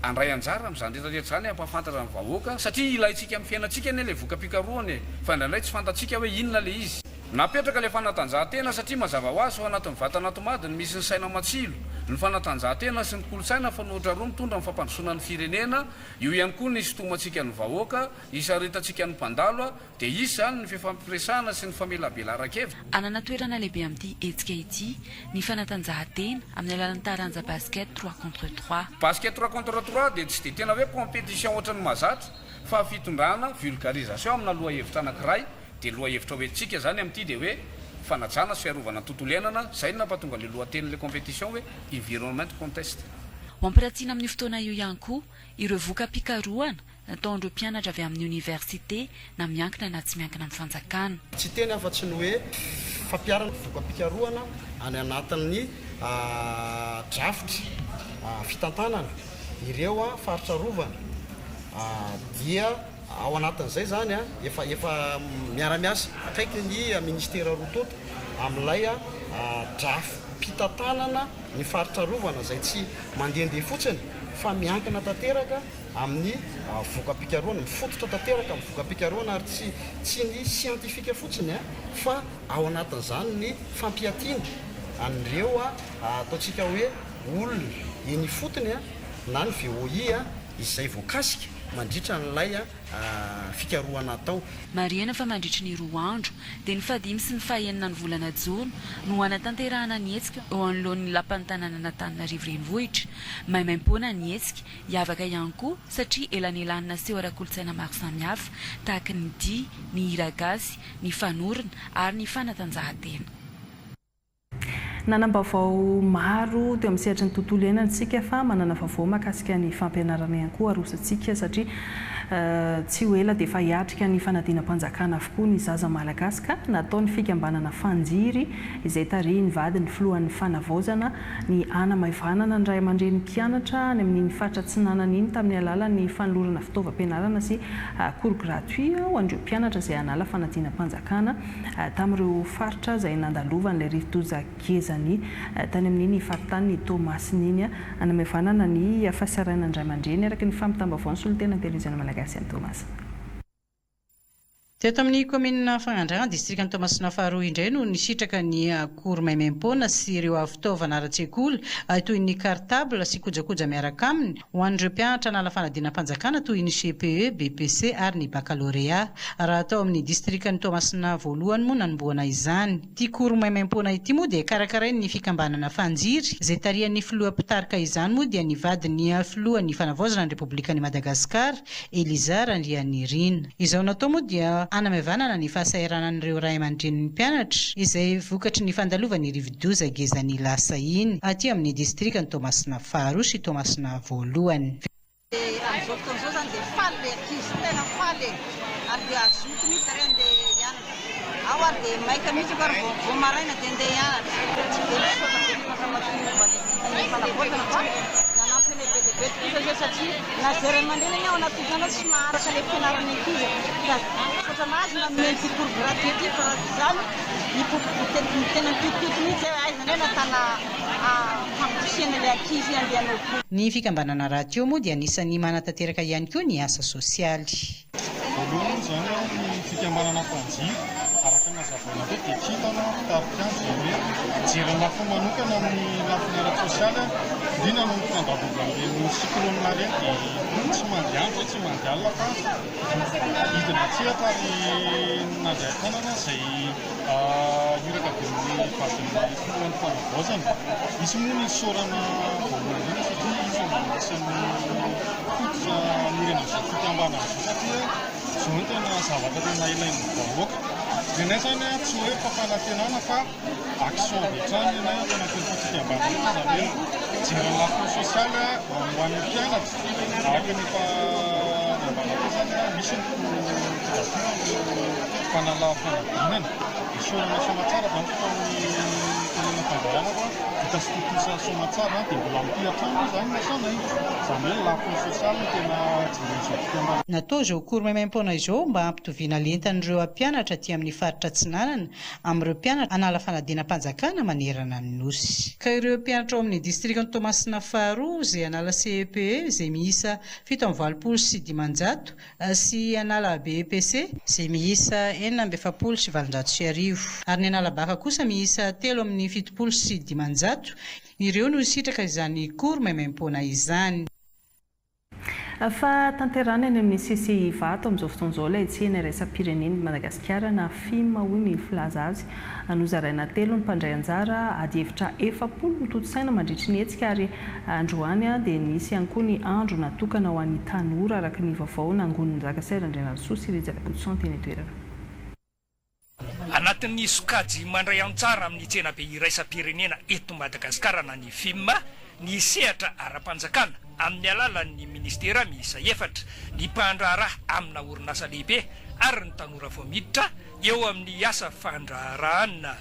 andray anjara am'izany rehetrarehetra zany ampahafantatra ny vahoaka satria ilayntsika amin'ny fiainantsika ny le voka-pikaroany fa indraindray tsy fantatsika hoe inona le izy napetraka le fanatanjahantena satria mazava ho azy ho anatin'ny vatanatomady ny misy ny saina matsilo ny fanatanjahantena sy ny kolotsaina fa nohatra roa mitondra ny fampandrosoana ny firenena io ihany koa ny sotomatsika ny vahoaka isaritatsika ny mpandalo dia izy zany ny fifampiresana sy ny famelabelaraka-evy anana toerana lehibe amin'ity hetsika ity ny fanatanjahantena amin'ny alalan'ny taranja basket 3 contre 3 basket 3 contre 3 dia tsy dia tena hoe compétition ohatran'ny mahazatra fa fitondrana vulgarisation amina loha hevitra anankiray dia loha hevitra hoentsika zany amin'ity dia hoe fanajana sy fiarovana tontolo iainana zay nampatonga le lohateny'le compétition hoe environnement contest ho ampiratsiana amin'ny fotoana io ihany koa ireo voka-pikaroana nataon'ireo mpianatra avy amin'ny université na miankina na tsy miankina amin'ny fanjakana tsy teny afa-tsy ny hoe fampiarana voka-pikaroana any anatin'ny draft fitantanana ireo faritra rovana dia ao anatin'izay zany efa miara-miasa akaiky ny ministera rototo amin'ilay draft-pitantanana ny faritra rovana zay tsy mandehandeha fotsiny fa miankina tanteraka amin'ny voka-pikaroana mifototra tanteraka amin'ny voka-pikaroana ary tsy ny sientifika fotsiny fa ao anatin'izany ny fampiatiana an'ireo ataontsika hoe olona eny fotony na ny VOA izay voakasika mandritra n'ilay fikaroana atao mariana fa mandritra ny 2 andro dia ny fadimy sy ny fahaenina ny volana jona no anatanterahana ny hetsika eo anoloan'ny lapan'ny tanàna n'Antananarivo renivohitra maimaim-poana ny hetsika hiavaka ihany koa satria elanelanina seho ara-kolontsaina maro samihafa tahaka ny dia ny hiragasy ny fanorona ary ny fanatanjahantena nanam-baovao maro teo amin'ny sehatra ny tontolo iainantsika fa manana vaovao mahakasika ny fampianarana ihany koa arosantsika satria tsy ho ela dia efa hiatrika ny fanadinam-panjakana avokoa ny zaza malagasy ka natao ny fikambanana fanjiry izay tarihy ny vady ny filohan'ny fanavaozana ny ana maivanana ny ray aman-dreny mpianatra ny amin'iny faritra tsinanana iny tamin'ny alalan'ny fanolorana fitaovam-pianarana sy cours gratuit ho an'ireo mpianatra izay hanala fanadinam-panjakana tamin'ireo faritra izay nandalovana ilay rivotoza gezany tany amin'iny faritany ny Tomasiny anamaivanana ny fasaraina ny ray aman-dreny araka ny fampitam-baovao ny solon-tena ny televiziona malagasy any Thomas. Teto amin'ny commune Fangandrana district ny Tomasina faharoa indray no nisitraka ny cours maimaim-poana sy ireo fitaovana ara-tsekoly toy ny cartable sy kojakoja miaraka aminy ho an'ireo mpianatra nala fanadinam-panjakana toy ny CPE, BPC ary ny baccalauréat raha atao amin'ny district ny Tomasina voalohany moa nanomboana izany. Ty cours maimaim-poana ity moa dia karakarainy ny fikambanana fanjiry izay tarihan'ny filoha-pitarika izany moa dia nivady ny filohan'ny fanavaozana ny Republikan'i Madagasikara Elizar Andrianirina. Izao natao moa dia anamavanana ny fahasahiranan'ireo ray aman-drenin'ny mpianatra izay vokatry ny fandalovany rivodoza gezany lasa iny aty amin'ny district ny Tomasina faharoa sy Tomasina voalohany. Amin'izao fotoan'izao zany dia faly le ankizy tena faly ary dia azoto mihitsy reny dia hianatra ao ary dia maika mihitsy ko ary vao maraina dia andeha hianatra tsy dia fanavaozana fa zanampy lehibe kosa satria na zay ray aman-dreny ao anaty zanaty sy maharaka le fianarany ankizy mahazo na mety cours gratuit ity fa zany ny tena mipitipoty mihitsy aizany hoe natana fampirisiana le ankizy andehanao koa. Ny fikambanana radio moa dia anisan'ny manatanteraka ihany koa ny asa sosialy. Voalohany zany ny fikambanana fanjiry araka nazavaina hoe dia kitana fitarikandro hoe jery lafo manokana amin'ny lafiny ara-sosialy indrindra no fandavovana ny siklonina reny dia tsy mandiandro tsy mandialina fa hidina tsehatra ary nandray tanana izay iraka dinin'ny vadin'ny filohan'ny fanavaozana misy moa ny sorana voalohany reny satria izy anisan'ny fototra mirena izay fikambanana satria zao ny tena zavatra tena ilain'ny vahoaka. Dinay zany tsy hoe fampanantenana fa action vetrany inay tena tena fikambanana zany hoe jery lafo sosialy ho an'ny mpianatra araka ny fanambanako zany misy ny fanala fanadinana sorana somatsara zany fa amin'ny firenena fandaharana fa vita sitotisa somatsara dia mbola mity hatrano zany masana io zany hoe lafo sosialy no tena jiren'izao natao izao kory maimaim-poana izao mba hampitoviana lentan'ireo mpianatra aty amin'ny faritra Tsinanana amin'ireo mpianatra hanala fanadinam-panjakana manerana ny nosy. Ka ireo mpianatra ao amin'ny distrikany Toamasina faharoa izay hanala CEPE izay miisa 780 sy hanala BEPC izay miisa 970 ary ny hanala baka kosa miisa 370 ireo no sitraka izany kory maimaim-poana izany. Fa tanterana any amin'ny CCI vato amin'izao fotoan'izao ilay tsena raisam-pireneny Madagasikara na FIM hoy ny filaza azy nozaraina telo ny mpandray anjara ady hevitra 70 ny toto-tsaina mandritry ny hetsika ary androany dia nisy ihany koa ny andro natokana ho an'ny tanora araka ny vaovao nangon'ny Zakasera Andrianarasoa sy Rizaka Koutson teny toerana. Anatin'ny sokajy mandray anjara amin'ny tsena be iraisam-pirenena eto Madagasikara na ny FIM ny sehatra ara-panjakana amin'ny alalan'ny ministera miisa 4 ny mpandraharaha amina orinasa lehibe ary ny tanora vao miditra eo amin'ny asa fandraharahana.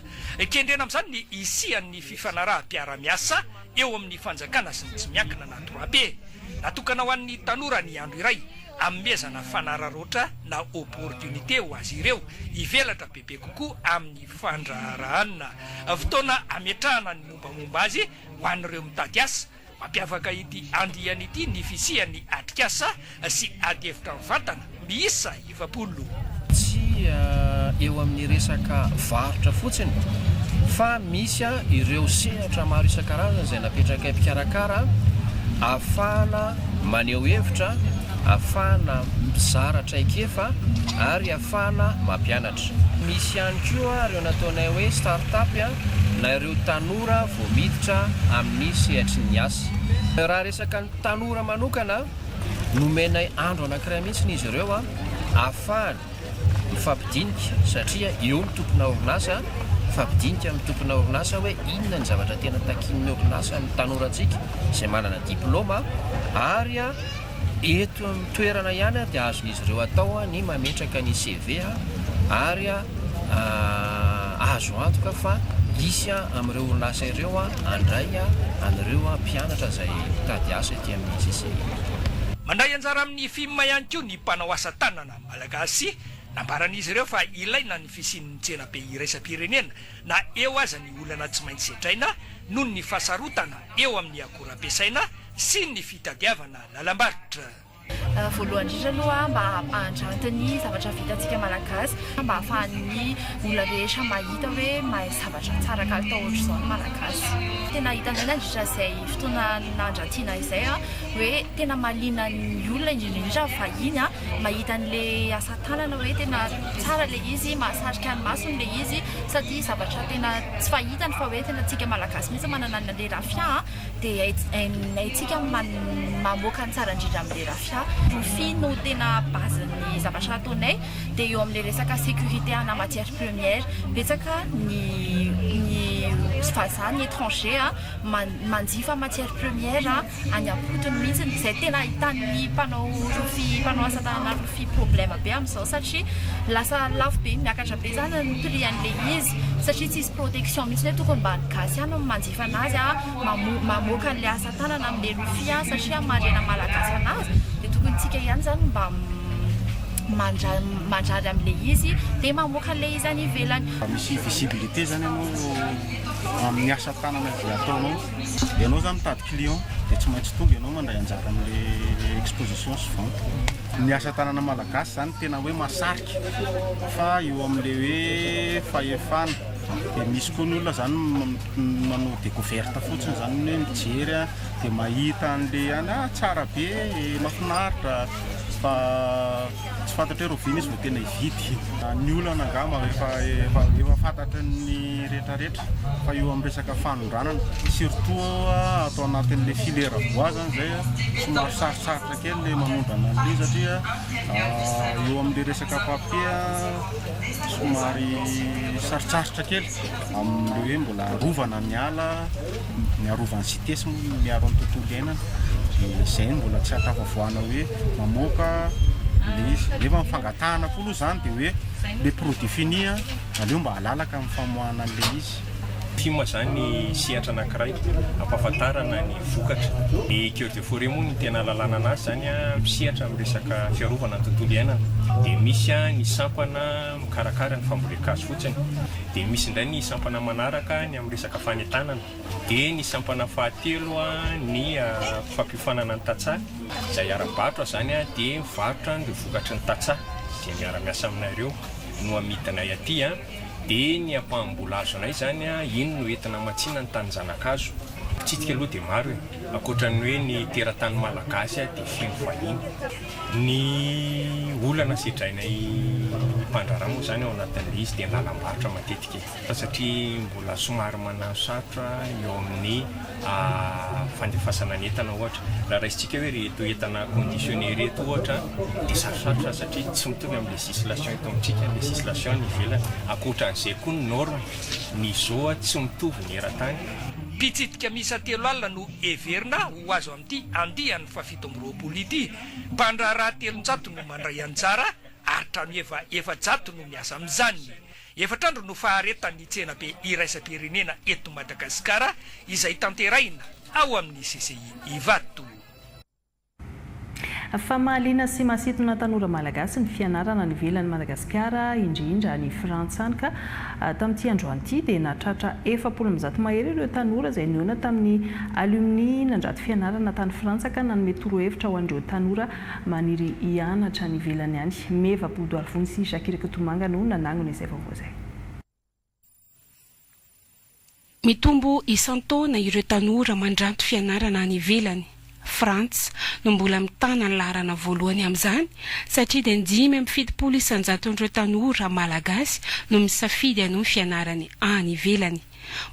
Kendrena amin'izany ny isian'ny fifanaraha-piara-miasa eo amin'ny fanjakana sy ny tsy miankina na droabe natokana ho an'ny tanora ny andro iray amezana fanararoatra na opportunité ho azy ireo ivelatra bebe kokoa amin'ny fandraharahana. Fotoana ametrahana ny mombamomba azy ho an'ireo mitady asa mampiavaka ity andiany ity ny fisian'ny atrikasa sy adihevitra mivantana miisa 20. Tsy eo amin'ny resaka varotra fotsiny fa misy ireo sehatra maro isan-karazany izay napetraka mpikarakara ahafahana maneho hevitra, ahafahana mizaratra ikefa ary ahafahana mampianatra. Misy ihany koa ireo nataonay hoe start-up na ireo tanora vao miditra amin'ny sehatry ny asa. Raha resaka ny tanora manokana nomenay andro anankiray mihitsy izy ireo ahafahana mifampidinika satria eo ny tompona orinasa mifampidinika amin'ny tompona orinasa hoe inona ny zavatra tena takin'ny orinasa amin'ny tanorantsika izay manana diplôma ary eto amin'ny toerana ihany dia azon'izy ireo atao ny mametraka ny CV ary azo antoka fa isy amin'ireo orinasa ireo andray an'ireo mpianatra izay mitady asa ety amin'ny CCI. Mandray anjara amin'ny FIM ihany koa ny mpanao asa tanana malagasy nambaran'izy ireo fa ilaina ny fisian'ny tsena be iraisam-pirenena na eo aza ny olana tsy maintsy setraina noho ny fahasarotana eo amin'ny akora ampiasaina sy ny fitadiavana lalam-barotra. Voalohany indrindra aloha mba handranty zavatra vitantsika malagasy mba ahafahan'ny olona rehetra mahita hoe mahay zavatra tsara kalitao ohatr'izao ny malagasy. Tena hitanay nandritra izay fotoana nandrantiana izay hoe tena mahaliana ny olona indrindra vahiny mahita an'ilay asa tanana hoe tena tsara le izy, mahasarika ny masony le izy sady zavatra tena tsy fahitany fa hoe tena tsika malagasy mihitsy manana an'ilay rafia dia haitsika mamoaka ny tsara indrindra amin'ilay rafia. Profit no tena bazin'ny zavatra ataonay dia eo amin'ilay resaka sécurité ana matière première betsaka ny vazaha ny étranger manjifa matière première any ampotony mihitsy izay tena ahitan'ny mpanao asa tanana rofia problème be amin'izao satria lasa lafo be miakatra be zany ny prix an'ilay izy satria tsy isy protection mihitsy hoe tokony mba gasy ihany manjifa anazy mamoaka an'ilay asa tanana amin'ilay rofia satria marena malagasy anazy dia tokony tsika ihany zany mba mandrary amin'ilay izy dia mamoaka an'ilay izy any ivelany. Misy visibilité zany ianao amin'ny asa tanana izay ataonao. Ianao zany mitady client dia tsy maintsy tonga ianao mandray anjara amin'ilay exposition sy vente. Ny asa tanana malagasy zany tena hoe mahasarika fa eo amin'ilay hoe fahefana dia misy koa ny olona zany manao découverte fotsiny zany hoe mijery dia mahita an'ilay tsara be mahafinaritra fa tsy fantatra hoe rovina izy vao tena hividy. Ny olana angamba efa fantatry ny rehetrarehetra fa eo amin'ny resaka fanondranana surtout atao anatin'ilay filière bois zany zay somary sarosarotra kely ilay manondrana an'ilay satria eo amin'ilay resaka papier somary sarosarotra kely amin'ilay hoe mbola arovana ny ala ny arovan'ny cité sy miaro amin'ny tontolo iainana. Izay mbola tsy atafavoana hoe mamoaka le izy nefa mifangatahana koa aloha zany dia hoe le produit fini aleo mba halalaka amin'ny famoahana an'ilay izy. ty moa zany sehatra anankiray ampahafantarana ny vokatra. Ny cœur de forêt moa ny tena lalàna anazy zany misehatra amin'ny resaka fiarovana ny tontolo iainana. Dia misy ny sampana mikarakara ny fambolekazo fotsiny. Dia misy indray ny sampana manaraka ny amin'ny resaka fanentanana. Dia ny sampana fahatelo ny fampifanana ny tatsà izay ara-barotra zany dia mivarotra ny vokatry ny tatsà. Dia miara-miasa aminareo no amidinay aty dia ny ampaham-bola azonay zany ino no entina matsina ny tany zanakazo. Tsitsika aloha dia maro ankoatran'ny hoe ny teratany malagasy dia feno vahiny. Ny olana sedrainay mpandrarà moa zany ao anatin'ilay izy dia lalam-barotra matetika satria mbola somary manano sarotra eo amin'ny fandefasana ny entana ohatra. Raha raisitsika hoe reto entana conditionné reto ohatra dia sarosarotra satria tsy mitovy amin'ny législation eto amintsika. Législation ny ivelany ankoatran'izay koa ny norme ny zao tsy mitovy ny eran-tany. Pitsitika misa 3 alina no everina ho azo amin'ity andihan'ny fa7 ity. Mpandraraha 300 no mandray anjara ary trano efa-jato no miasa amin'izany. Efatrandro no faharetany tsenabe iraisam-pirenena eto Madagasikara izay tanteraina ao amin'ny CCI Ivato. Famaliana sy masitona tanora malagasy ny fianarana ny ivelan'ny Madagasikara indrindra ny frantsany ka tamin'ity androany ity dia nahatratra 400 mahery ireo tanora izay niona tamin'ny alumni nandrato fianarana tany Frantsa ka nanome torohevitra ho an'ireo tanora maniry hianatra ny ivelany any. Meva Bodo Alvony sy Shakira Katomanga no nanangona izay vaovao izay. Mitombo isan-taona ireo tanora mandranto fianarana any ivelany Frantsa no mbola mitana ny laharana voalohany amin'izany satria dia 570,000 tanora malagasy no misafidy hanao fianarany any ivelany.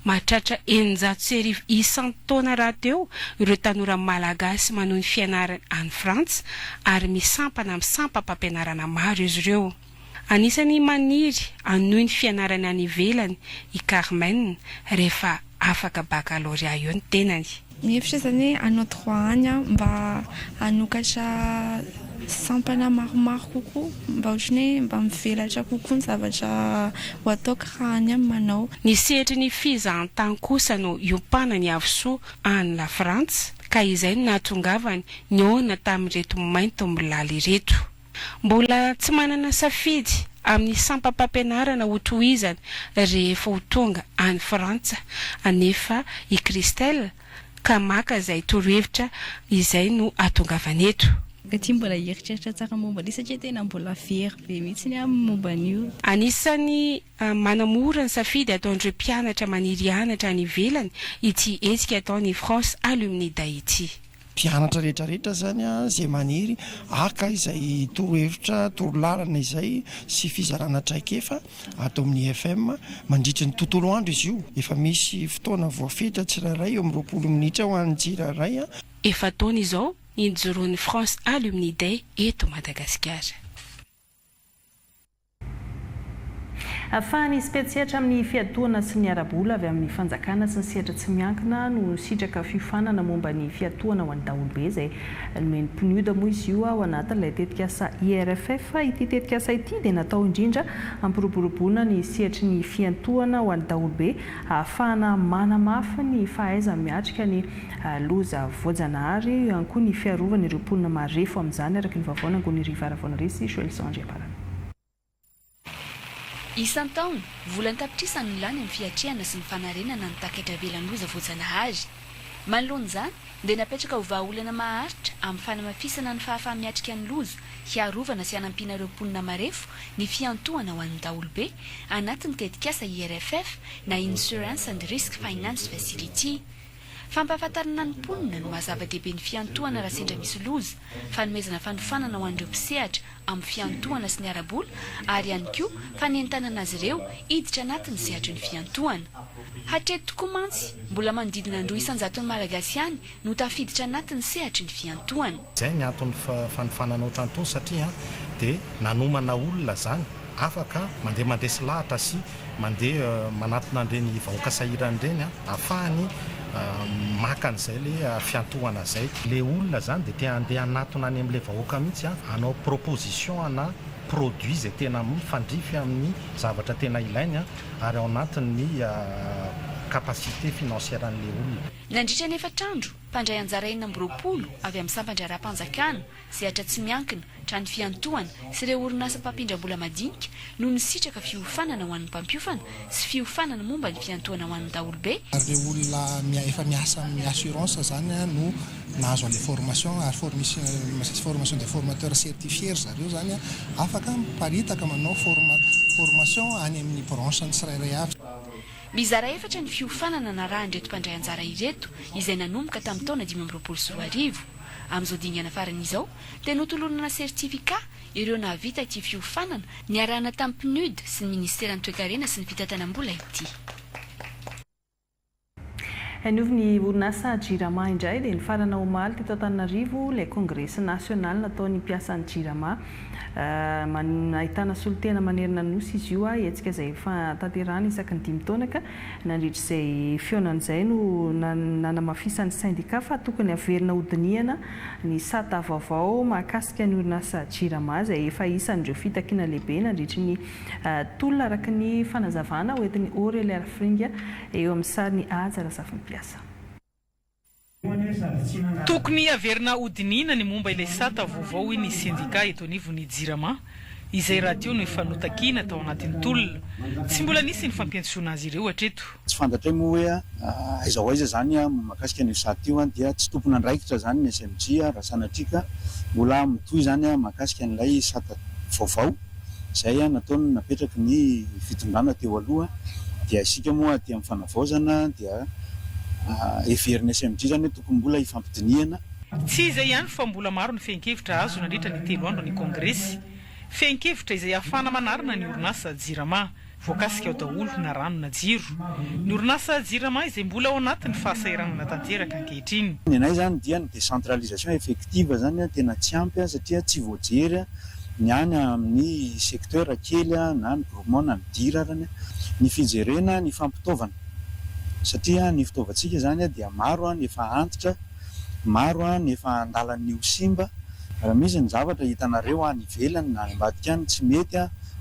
Mahatratra 900 isan-taona raha teo ireo tanora malagasy manohy ny fianarany any Frantsa ary misampana amin'ny sampam-pampianarana maro izy ireo. Anisany maniry hanohy ny fianarany any ivelany i Carmen rehefa afaka baccalauréat eo ny tenany. Mihevitra zany hoe hanao 3 any mba hanokatra sampana maromaro kokoa mba ohatrany mba mivelatra kokoa ny zavatra ho ataoko raha any manao. Ny sehatry ny fizahantany kosa no iompana avosoa any la Frantsa ka izay no nahatongavany niona tamin'ireto mainto milala ireto. Mbola tsy manana safidy amin'ny sampam-pampianarana ho tohizany rehefa ho tonga any Frantsa anefa i Christelle ka maka izay torohevitra izay no atongavany eto. Ty mbola eritreritra tsara momba ny satria tena mbola very be mihitsy ny amin'ny momba an'io. Anisany manamora ny safidy ataon'ireo mpianatra maniry anatra any ivelany ity hetsika ataony France Alumni Day ity. Mpianatra rehetrarehetra zany izay maniry aka izay torohevitra torolalana izay sy fizarana traikefa atao amin'ny FM mandritra ny tontolo andro izy io. Efa misy fotoana voafetra tsirairay eo amin'ny 20 minitra ho an'ny tsirairay. Efa taona izao injoroan'ny France Alumni Day eto Madagasikara. Ahafahany spetsihatra amin'ny fiatoana sy ny arabola avy amin'ny fanjakana sy ny sehatra tsy miankina no sitraka fiofanana momba ny fiatoana ho an'ny daholobe izay nomeny PNUD moa izy io ao anatin'ilay tetikasa IRFF. Ity tetikasa ity dia natao indrindra ampiroboroboana ny sehatry ny fiantohana ho an'ny daholobe ahafahana manamafy ny fahaiza miatrika ny loza voajanahary ihany koa ny fiarovana ireo mponina marefo amin'izany araka ny vaovao angony rivaravona resy Joelson Andriaparana. Isan-taona volany tapitrisany ny lany amin'ny fiatriana sy ny fanarenana ny takatra velan'ny loza voajanahary. Manoloana izany dia napetraka ho vahaolana maharitra amin'ny fanamafisana ny fahafahamiatrika ny loza hiarovana sy hanampiana ireo mponina marefo ny fiantohana ho an'ny daholobe anatin'ny tetikasa IRFF na Insurance and Risk Finance Facility. Fampahafantarana ny mponina no mahazava-dehibe ny fiantohana raha sendra misy loza, fanomezana fanofanana ho an'ireo mpisehatra amin'ny fiantohana sy ny arabola ary ihany koa fanentanana azy ireo hiditra anatin'ny sehatry ny fiantohana. Hatreto tokoa mantsy mbola manodidina 200 malagasy ihany no tafiditra anatin'ny sehatry ny fiantohana. Izay ny antony fanofanana ohatrantony satria dia nanomana olona zany afaka mandeha sy lahatra sy mandeha manatona an'ireny vahoaka sahirana ireny ahafahany maka an'izay le fiantohana izay. Le olona zany dia tia andeha anatona any amin'ilay vahoaka mihitsy hanao proposition ana produit izay tena mifandrify amin'ny zavatra tena ilainy ary ao anatin'ny capacité financière an'le olona. Nandritra ny efatrandro mpandray anjara enina amby roapolo avy amin'ny sampandra-panjakana izay hatra tsy miankina trano fiantohana sy ireo orinasa mpampindram-bola madinika no nisitraka fiofanana ho an'ny mpampiofana sy fiofanana momba ny fiantohana ho an'ny daholobe. Ary olona efa miasa amin'ny assurance zany no nahazo an'le formation ary formation de formateur certifié zareo zany afaka miparitaka manao formation any amin'ny branche ny tsirairay avy. Mizara efatra ny fiofanana narahan'ireto mpandray anjara ireto izay nanomboka tamin'ny taona 2024. Amin'izao dingana farany izao dia notolonana sertifika ireo nahavita ity fiofanana niarahana tamin'ny PNUD sy ny ministeran'ny toe-karena sy ny fitantanam-bola ity. Niovy ny orinasa Jirama indray dia nifarana omaly teto Antananarivo ilay kongresa nasional nataon'ny mpiasan'ny Jirama ahitana solotena manerina nosy izy io etsika izay efa tanterahana isaky ny 5 taona ka nandritra izay fionan'izay no nanamafisany syndika fa tokony averina hodiniana ny sata vaovao mahakasika ny orinasa Jirama izay efa isan'ireo fitakiana lehibe nandritra ny tolona araka ny fanazavana hoentin'ny Aurélie Fringa eo amin'ny sariny Ajara Safin'ny Piasa. Tokony averina hodiniana ny momba ilay sata vaovao ny sindika eto anivon'ny Jirama izay radio no efa notakiana tao anatin'ny tolona tsy mbola nisy ny fampiantsoana azy ireo hatreto. Tsy fantatra moa hoe aiza ho aiza zany mahakasika ny sata io dia tsy tompona andraikitra zany ny SMJ raha sanatrika mbola mitohy zany mahakasika an'ilay sata vaovao izay nataony napetraka ny fitondrana teo aloha dia isika moa dia mifanavaozana dia everina SMJ zany tokony mbola ifampidiniana. Tsy izay ihany fa mbola maro ny fehinkevitra azo nandritra ny 3 andro ny kongresy. Fehinkevitra izay ahafana manarina ny orinasa Jirama voakasika ao daholo na rano na jiro. Ny orinasa Jirama izay mbola ao anatin'ny fahasahiranana tanteraka ankehitriny. Ny anay zany dia ny décentralisation effective zany tena tsy ampy satria tsy voajery ny any amin'ny secteur kely na ny groupement na ny dirarany ny fijerena ny fampitaovana satria ny fitaovantsika zany dia maro ny efa antitra maro ny efa andalan'ny ho simba raha misy ny zavatra hitanareo any ivelany na ambadika any tsy mety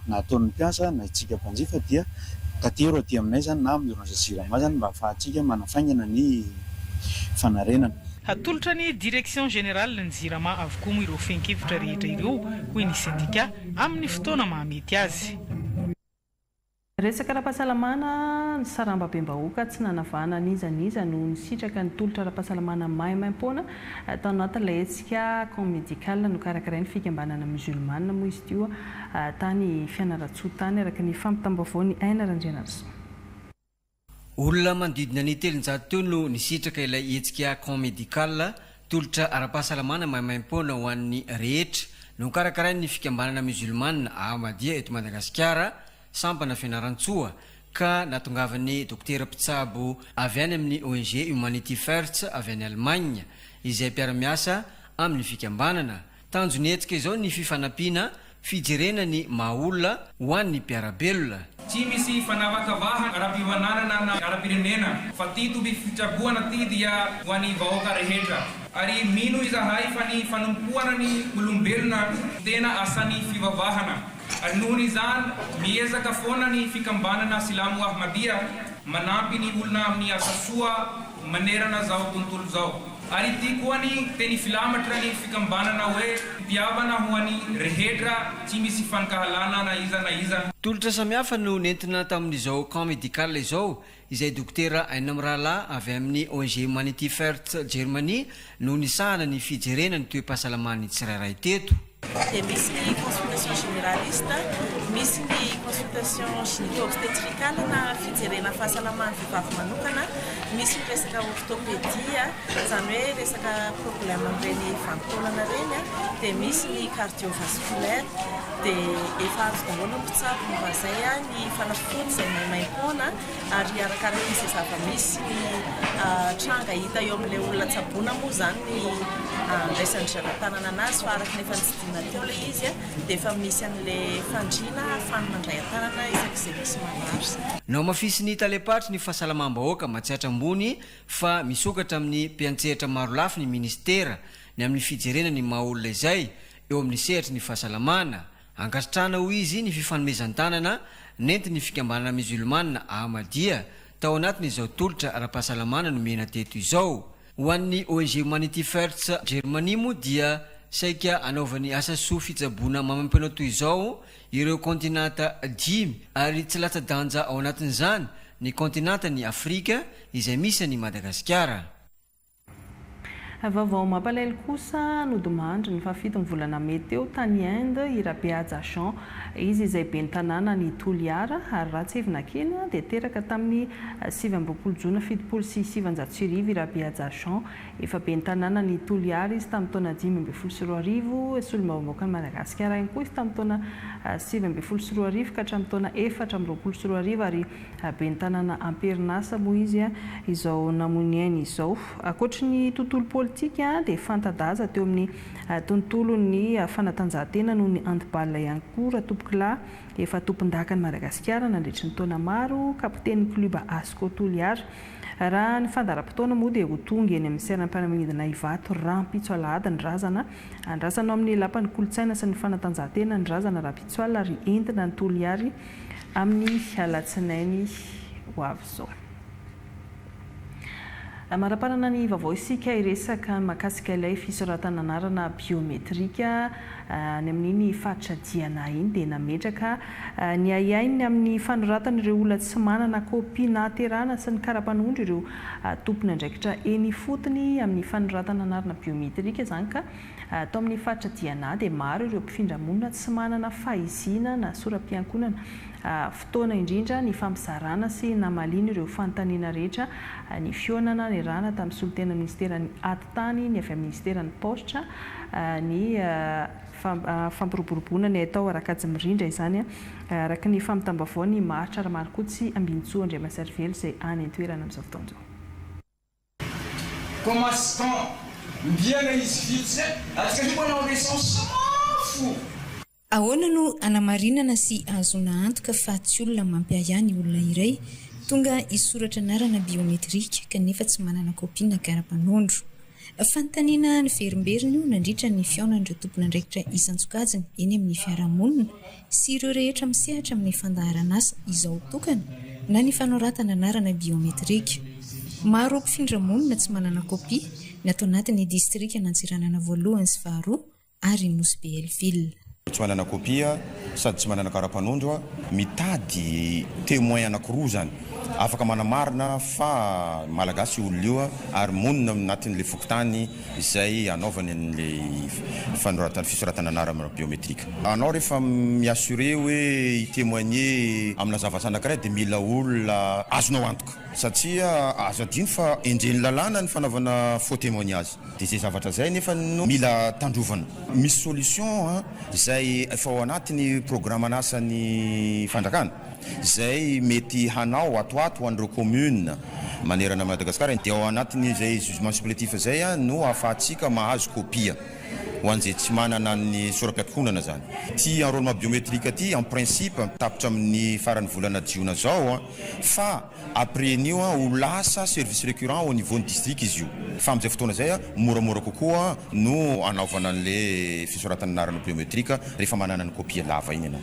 na ataon'ny mpiasa na itsika mpanjifa dia tatero aty aminay zany na amin'ny orinasa Jirama zany mba ahafahantsika manafaingana ny fanarenana. Hatolotra ny direction générale ny Jirama avokoa moa ireo fehinkevitra rehetra ireo hoy ny sindika amin'ny fotoana mahamety azy. Resaka ara-pahasalamana ny sarambabem-bahoaka tsy nanavana nizaniza no nisitraka ny tolotra ara-pahasalamana maimaim-poana tao anatin'ilay hetsika camp médical no karakarainy fikambanana musulmane moa izy teo tany Fianarantsoa tany araka ny fampitam-baovao Aina Randrianarso. Olona manodidina ny 700 teo no nisitraka ilay hetsika camp médical tolotra ara-pahasalamana maimaim-poana ho an'ny rehetra no karakarainy fikambanana musulmane Ahmadiyya eto Madagasikara sampana Fianarantsoa ka natongavan'ny dokotera Pitsabo avy any amin'ny ONG Humanity First avy any Allemagne izay mpiara-miasa amin'ny fikambanana. Tanjony hetsika izao ny fifanampiana fijerena ny mahaolona ho an'ny mpiarabelona. Tsy misy fanavakavaha ara-pivananana na ara-pirenena fa tito fitsaboana ty dia ho an'ny vahoaka rehetra ary mino izahay fa ny fanompoana ny olombelona tena asan'ny fivavahana. Ary nohon' izany miezaka foana ny fikambanana Silamo Ahmadiyya manampy ny olona amin'ny asa soa manerana zao tontolo zao. Ary ity koa ny teny filamatra ny fikambanana hoe mpiavana ho an'ny rehetra tsy misy fankahalana na iza na iza. Tolotra samihafa no nentina tamin'izao camp médical izao izay dokotera Aina Mirala avy amin'ny ONG Humanity First Germany no nisahana ny fijerena ny toe-pahasalaman'ny tsirairay teto. Dia misy ny consultation généraliste, misy ny consultation gynéco-obstétricale na fijerena fahasalaman'ny vehivavy manokana, misy ny resaka orthopédia zany hoe resaka problème amin'ireny vanimpotoanana reny, dia misy ny cardiovasculaire dia efa azo daholo ny mpitsabo mba izay ny fanafody izay maimaim-poana ary arakaraka izay zava-misy ny tranga hita eo amin'ilay olona tsaboana moa zany ny ndraisan'ny zaran-tanana anazy fa araka ny efa nitsidina teo ilay izy dia efa misy an'ilay fandriana ahafany mandray an-tanana isak'izay misy manarsa. Nao mafisy ny talepatry ny fahasalamam-bahoaka matsiatra ambony fa misokatra amin'ny mpiantsehatra maro lafy ny ministera ny amin'ny fijerena ny mahaolona izay eo amin'ny sehatry ny fahasalamana. Ankasitrana ho izy ny fifanomezan-tanana nenti ny fikambanana musulmane Ahmadiyya tao anatin'izao tolotra ara-pahasalamana nomena teto izao. Ho an'ny ONG Humanity First Germany moa dia saika anaovan'ny asa soa fitsaboana mamampana toy izao ireo kontinanta 5 ary tsy latsa-danja ao anatin'izany ny kontinanta ny Afrika izay misy ny Madagasikara. Vaovao mampalaelo kosa nodimandry ny fafito ny volana meteo tany Inde Irabea Jason izy izay ben'ny tanàna ny Toliara ary raha tsy evina kely dia teraka tamin'ny 7 Jona 770 Irabea Jason efa ben'ny tanàna ny Toliara izy tamin'ny taona 5 solombaomoaka ny Madagasikara ihany koa izy tamin'ny taona 7 ka hatramin'ny taona 4 ary ben'ny tanàna Amperinasa moa izy izao namoniainy izao. Ankoatra ny tontolo politika dia fantadaza teo amin'ny tontolon'ny fanatanjahantena noho ny handball ihany koa raha tompokila efa tompon-daka ny Madagasikara nandritry ny taona maro kapiten'ny kluba Asko Toliara. Raha ny fandaram-potoana moa dia ho tonga eny amin'ny seranam-piaramanidina Ivato Rampitsoalada ny razana andrasana amin'ny lapan'ny kolontsaina sy ny fanatanjahantena ny razana Rampitsoala ary entina ny Toliara amin'ny alatsinainy ho avy izao. Maraparana ny vaovao isika iresaka mahakasika ilay fisoratana anarana biometrika ny amin'iny faritra DNA iny dia nametraka ny aiainy amin'ny fanoratana ireo olona tsy manana kôpia nahaterahana sy ny karapanondro ireo tompony andraikitra eny fotony amin'ny fanoratana anarana biometrika izany ka atao amin'ny faritra DNA dia maro ireo mpifindra monina tsy manana fahizina na soram-piankonana fotoana indrindra ny fampizarana sy namalina ireo fanontaniana rehetra ny fionana ny rana tamin'ny solotena ministeran'ny atitany ny avy amin'ny ministeran'ny postra ny fampiroboroboana ny atao arakajy mirindra izany araka ny famitambavao ny maritra Ramarikotsy Ambintsoa Andriamaservely izay any an-toerana amin'izao fotoana izao. Commence-t-on bien izy vitsy atsika manao naissance fo. Ahoana no anamarinana sy azona antoka fa tsy olona mampiayany olona iray tonga isoratra anarana biometrika kanefa tsy manana kôpia na karapanondro. Fanontaniana ny verimberiny io nandritra ny fionan'ireo tompony andraikitra isan-tsokajiny eny amin'ny fiarahamonina sy ireo rehetra misehatra amin'ny fandaharana asa izao tokana na ny fanoratana anarana biometrika. Maro mpifindra monina tsy manana kôpia ny atao anatin'ny distrika Nantsiranana voalohany sy faharoa ary Nosy Belleville. Tsy manana kôpia sady tsy manana karapanondro mitady témoin anankiroa zany afaka manamarina fa malagasy olona io ary monina anatin'le fokontany izay anaovany an'le fanoratana fisoratana anarana biometrika. Anao rehefa miassure hoe itemoigner amina zavatra anankiray dia mila olona azonao antoka satria azo adino fa enjeny lalàna ny fanaovana faux témoignage dia zay zavatra zay nefa no mila tandrovana. Misy solution izay efa ao anatiny programme anasan'ny fandrakana izay mety hanao atoato ho an'ireo commune manerana Madagasikara dia ao anatiny izay jugement supplétif zay no ahafahantsika mahazo kôpia ho an'izay tsy manana ny soram-piankonana zany. Ty enrôlement biométrique ty en principe tapitra amin'ny faran'ny volana jiona zao fa après nio ho lasa service récurrent au niveau ny district izy io. Fa amin'izay fotoana zay moramora kokoa no anaovana an'le fisoratana anarana biometrika rehefa manana ny kôpia lava iny ianao.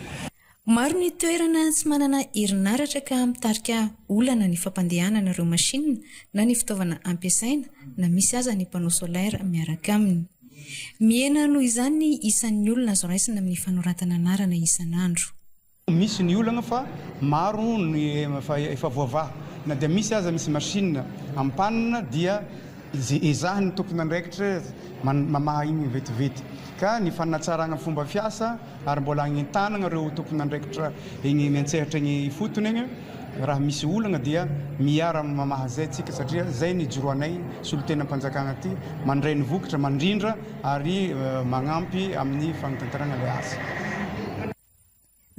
Maro ny toerana tsy manana herinaratra ka mitarika olana ny fampandehanana ireo masinina na ny fitaovana ampiasaina na misy aza ny panneau solaire miaraka aminy. Miena noho izany isan'ny olona azo raisina amin'ny fanoratana anarana isan'andro. Misy ny olana fa maro ny efa voavaha na dia misy aza misy masinina ampanina dia ezahany tompony andraikitra mamaha iny vetivety ka ny fanatsarana fomba fiasa ary mbola agnentanana ireo tompony andraikitra iny miantsehatra iny fotony iny raha misy olana dia miara mamaha zay tsika satria zay ny joroanay solotena mpanjakana ty mandray ny vokatra mandrindra ary magnampy amin'ny fanatanterana le asa.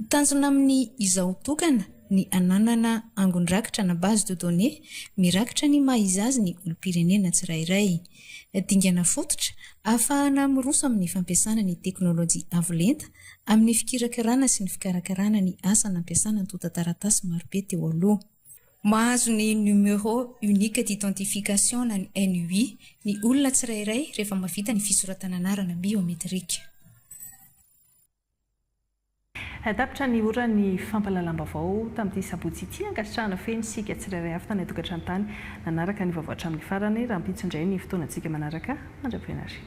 Tanjona amin'ny izao tokana ny ananana angon-drakitra na base de données mirakitra ny maha-izazy ny olom-pirenena tsirairay. Dingana fototra ahafahana miroso amin'ny fampiasana ny teknôlôjia avolenta amin'ny fikirakarana sy ny fikarakarana ny asa nampiasana ny tota-taratasy marobe teo aloha. Mahazo ny numéro unique d'identification na ny NUI ny olona tsirairay rehefa mavita ny fisoratana anarana biometrika. Tapitra ny ora ny fampalalam-baovao tamin'ity sabotsy ity ankasitrahana feno sika tsirairay avy tany etokantrano tany nanaraka ny vaovao hatramin'ny farany raha mpitsondray ny fotoanantsika manaraka mandra-poenary.